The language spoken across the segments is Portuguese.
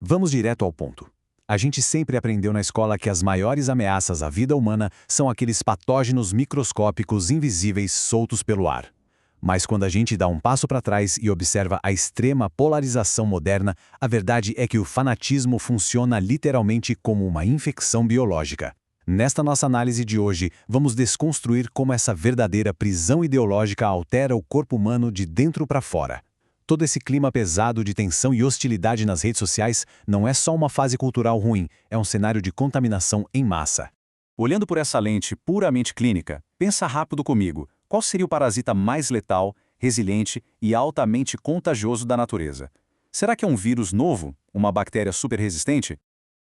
Vamos direto ao ponto. A gente sempre aprendeu na escola que as maiores ameaças à vida humana são aqueles patógenos microscópicos invisíveis soltos pelo ar. Mas quando a gente dá um passo para trás e observa a extrema polarização moderna, a verdade é que o fanatismo funciona literalmente como uma infecção biológica. Nesta nossa análise de hoje, vamos desconstruir como essa verdadeira prisão ideológica altera o corpo humano de dentro para fora. Todo esse clima pesado de tensão e hostilidade nas redes sociais não é só uma fase cultural ruim, é um cenário de contaminação em massa. Olhando por essa lente puramente clínica, pensa rápido comigo. Qual seria o parasita mais letal, resiliente e altamente contagioso da natureza? Será que é um vírus novo? Uma bactéria super resistente?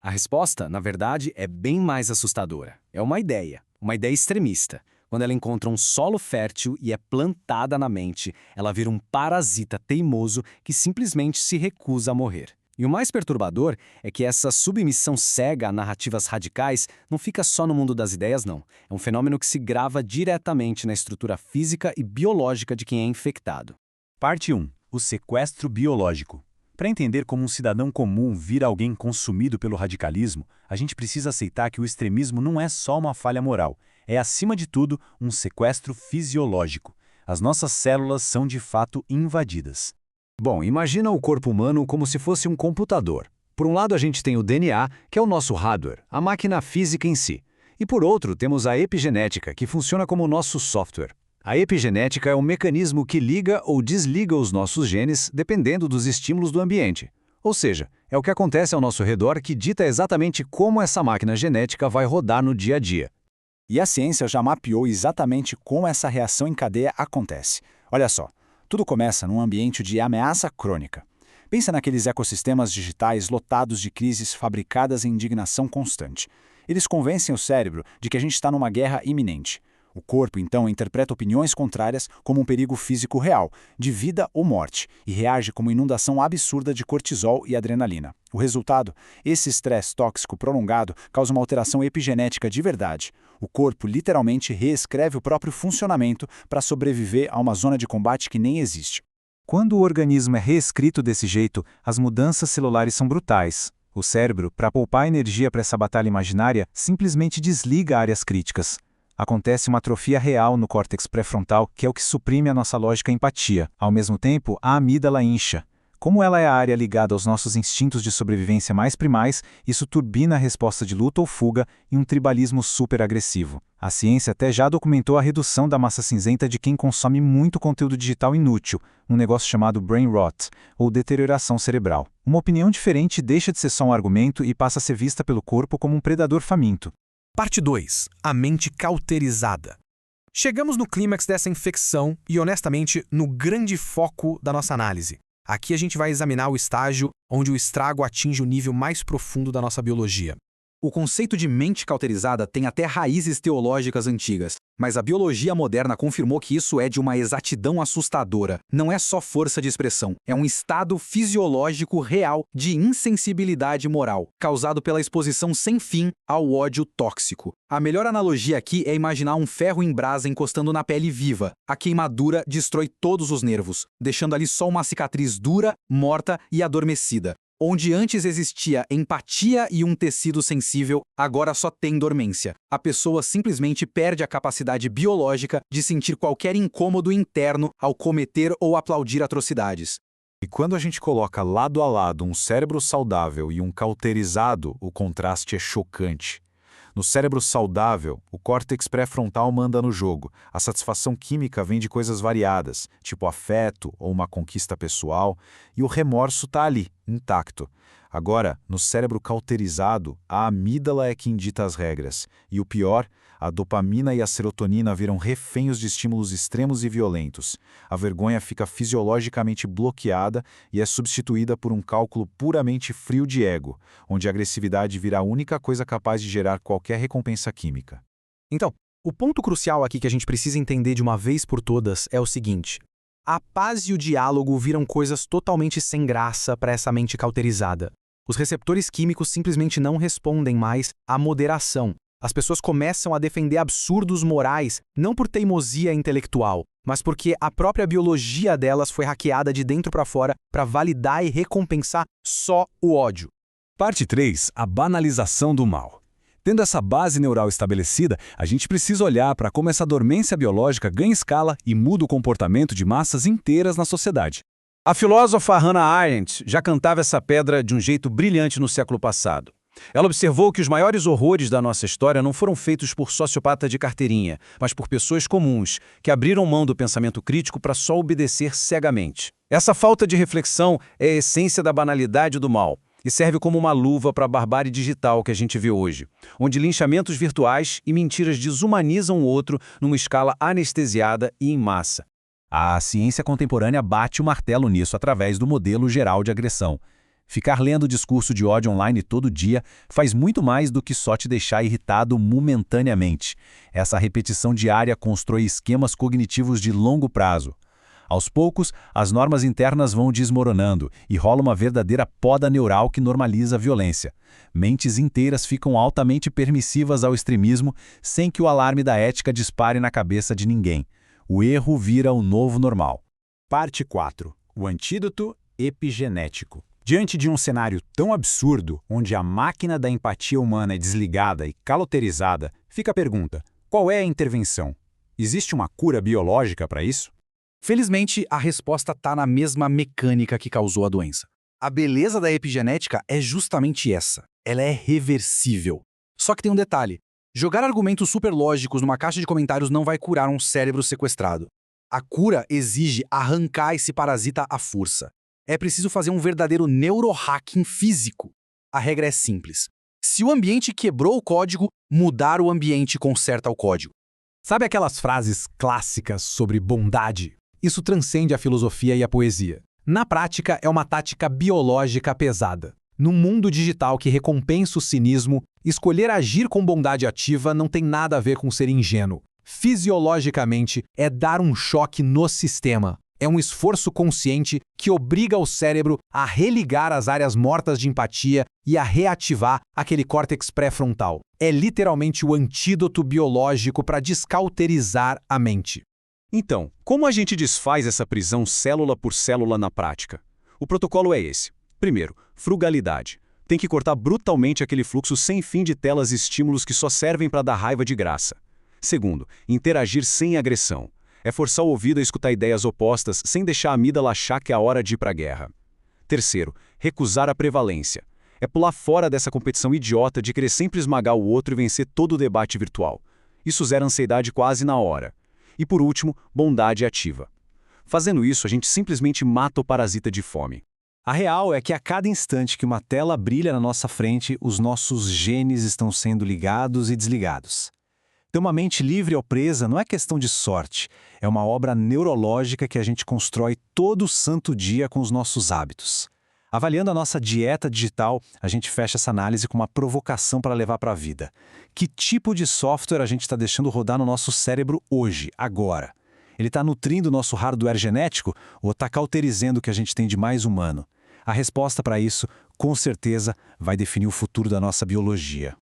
A resposta, na verdade, é bem mais assustadora. É uma ideia extremista. Quando ela encontra um solo fértil e é plantada na mente, ela vira um parasita teimoso que simplesmente se recusa a morrer. E o mais perturbador é que essa submissão cega a narrativas radicais não fica só no mundo das ideias, não. É um fenômeno que se grava diretamente na estrutura física e biológica de quem é infectado. Parte 1. O sequestro biológico. Para entender como um cidadão comum vira alguém consumido pelo radicalismo, a gente precisa aceitar que o extremismo não é só uma falha moral, é, acima de tudo, um sequestro fisiológico. As nossas células são de fato invadidas. Bom, imagina o corpo humano como se fosse um computador. Por um lado a gente tem o DNA, que é o nosso hardware, a máquina física em si. E por outro temos a epigenética, que funciona como o nosso software. A epigenética é um mecanismo que liga ou desliga os nossos genes dependendo dos estímulos do ambiente. Ou seja, é o que acontece ao nosso redor que dita exatamente como essa máquina genética vai rodar no dia a dia. E a ciência já mapeou exatamente como essa reação em cadeia acontece. Olha só, tudo começa num ambiente de ameaça crônica. Pensa naqueles ecossistemas digitais lotados de crises fabricadas em indignação constante. Eles convencem o cérebro de que a gente está numa guerra iminente. O corpo, então, interpreta opiniões contrárias como um perigo físico real, de vida ou morte, e reage como inundação absurda de cortisol e adrenalina. O resultado? Esse estresse tóxico prolongado causa uma alteração epigenética de verdade. O corpo literalmente reescreve o próprio funcionamento para sobreviver a uma zona de combate que nem existe. Quando o organismo é reescrito desse jeito, as mudanças celulares são brutais. O cérebro, para poupar energia para essa batalha imaginária, simplesmente desliga áreas críticas. Acontece uma atrofia real no córtex pré-frontal, que é o que suprime a nossa lógica e empatia. Ao mesmo tempo, a amígdala incha. Como ela é a área ligada aos nossos instintos de sobrevivência mais primais, isso turbina a resposta de luta ou fuga e um tribalismo super agressivo. A ciência até já documentou a redução da massa cinzenta de quem consome muito conteúdo digital inútil, um negócio chamado brain rot, ou deterioração cerebral. Uma opinião diferente deixa de ser só um argumento e passa a ser vista pelo corpo como um predador faminto. Parte 2. A mente cauterizada. Chegamos no clímax dessa infecção e, honestamente, no grande foco da nossa análise. Aqui a gente vai examinar o estágio onde o estrago atinge o nível mais profundo da nossa biologia. O conceito de mente cauterizada tem até raízes teológicas antigas, mas a biologia moderna confirmou que isso é de uma exatidão assustadora. Não é só força de expressão, é um estado fisiológico real de insensibilidade moral, causado pela exposição sem fim ao ódio tóxico. A melhor analogia aqui é imaginar um ferro em brasa encostando na pele viva. A queimadura destrói todos os nervos, deixando ali só uma cicatriz dura, morta e adormecida. Onde antes existia empatia e um tecido sensível, agora só tem dormência. A pessoa simplesmente perde a capacidade biológica de sentir qualquer incômodo interno ao cometer ou aplaudir atrocidades. E quando a gente coloca lado a lado um cérebro saudável e um cauterizado, o contraste é chocante. No cérebro saudável, o córtex pré-frontal manda no jogo. A satisfação química vem de coisas variadas, tipo afeto ou uma conquista pessoal, e o remorso está ali, intacto. Agora, no cérebro cauterizado, a amígdala é quem dita as regras. E o pior, a dopamina e a serotonina viram reféns de estímulos extremos e violentos. A vergonha fica fisiologicamente bloqueada e é substituída por um cálculo puramente frio de ego, onde a agressividade vira a única coisa capaz de gerar qualquer recompensa química. Então, o ponto crucial aqui que a gente precisa entender de uma vez por todas é o seguinte. A paz e o diálogo viram coisas totalmente sem graça para essa mente cauterizada. Os receptores químicos simplesmente não respondem mais à moderação. As pessoas começam a defender absurdos morais, não por teimosia intelectual, mas porque a própria biologia delas foi hackeada de dentro para fora para validar e recompensar só o ódio. Parte 3. A banalização do mal. Tendo essa base neural estabelecida, a gente precisa olhar para como essa dormência biológica ganha escala e muda o comportamento de massas inteiras na sociedade. A filósofa Hannah Arendt já cantava essa pedra de um jeito brilhante no século passado. Ela observou que os maiores horrores da nossa história não foram feitos por sociopata de carteirinha, mas por pessoas comuns, que abriram mão do pensamento crítico para só obedecer cegamente. Essa falta de reflexão é a essência da banalidade do mal e serve como uma luva para a barbárie digital que a gente vê hoje, onde linchamentos virtuais e mentiras desumanizam o outro numa escala anestesiada e em massa. A ciência contemporânea bate o martelo nisso através do modelo geral de agressão. Ficar lendo discurso de ódio online todo dia faz muito mais do que só te deixar irritado momentaneamente. Essa repetição diária constrói esquemas cognitivos de longo prazo. Aos poucos, as normas internas vão desmoronando e rola uma verdadeira poda neural que normaliza a violência. Mentes inteiras ficam altamente permissivas ao extremismo sem que o alarme da ética dispare na cabeça de ninguém. O erro vira o novo normal. Parte 4. O antídoto epigenético. Diante de um cenário tão absurdo, onde a máquina da empatia humana é desligada e caloterizada, fica a pergunta: qual é a intervenção? Existe uma cura biológica para isso? Felizmente, a resposta está na mesma mecânica que causou a doença. A beleza da epigenética é justamente essa. Ela é reversível. Só que tem um detalhe. Jogar argumentos superlógicos numa caixa de comentários não vai curar um cérebro sequestrado. A cura exige arrancar esse parasita à força. É preciso fazer um verdadeiro neurohacking físico. A regra é simples. Se o ambiente quebrou o código, mudar o ambiente conserta o código. Sabe aquelas frases clássicas sobre bondade? Isso transcende a filosofia e a poesia. Na prática, é uma tática biológica pesada. Num mundo digital que recompensa o cinismo, escolher agir com bondade ativa não tem nada a ver com ser ingênuo. Fisiologicamente, é dar um choque no sistema. É um esforço consciente que obriga o cérebro a religar as áreas mortas de empatia e a reativar aquele córtex pré-frontal. É literalmente o antídoto biológico para descauterizar a mente. Então, como a gente desfaz essa prisão célula por célula na prática? O protocolo é esse. Primeiro, frugalidade. Tem que cortar brutalmente aquele fluxo sem fim de telas e estímulos que só servem para dar raiva de graça. Segundo, interagir sem agressão. É forçar o ouvido a escutar ideias opostas sem deixar a amígdala achar que é a hora de ir para a guerra. Terceiro, recusar a prevalência. É pular fora dessa competição idiota de querer sempre esmagar o outro e vencer todo o debate virtual. Isso zera ansiedade quase na hora. E por último, bondade ativa. Fazendo isso, a gente simplesmente mata o parasita de fome. A real é que a cada instante que uma tela brilha na nossa frente, os nossos genes estão sendo ligados e desligados. Ter uma mente livre ou presa não é questão de sorte, é uma obra neurológica que a gente constrói todo santo dia com os nossos hábitos. Avaliando a nossa dieta digital, a gente fecha essa análise com uma provocação para levar para a vida. Que tipo de software a gente está deixando rodar no nosso cérebro hoje, agora? Ele está nutrindo o nosso hardware genético ou está cauterizando o que a gente tem de mais humano? A resposta para isso, com certeza, vai definir o futuro da nossa biologia.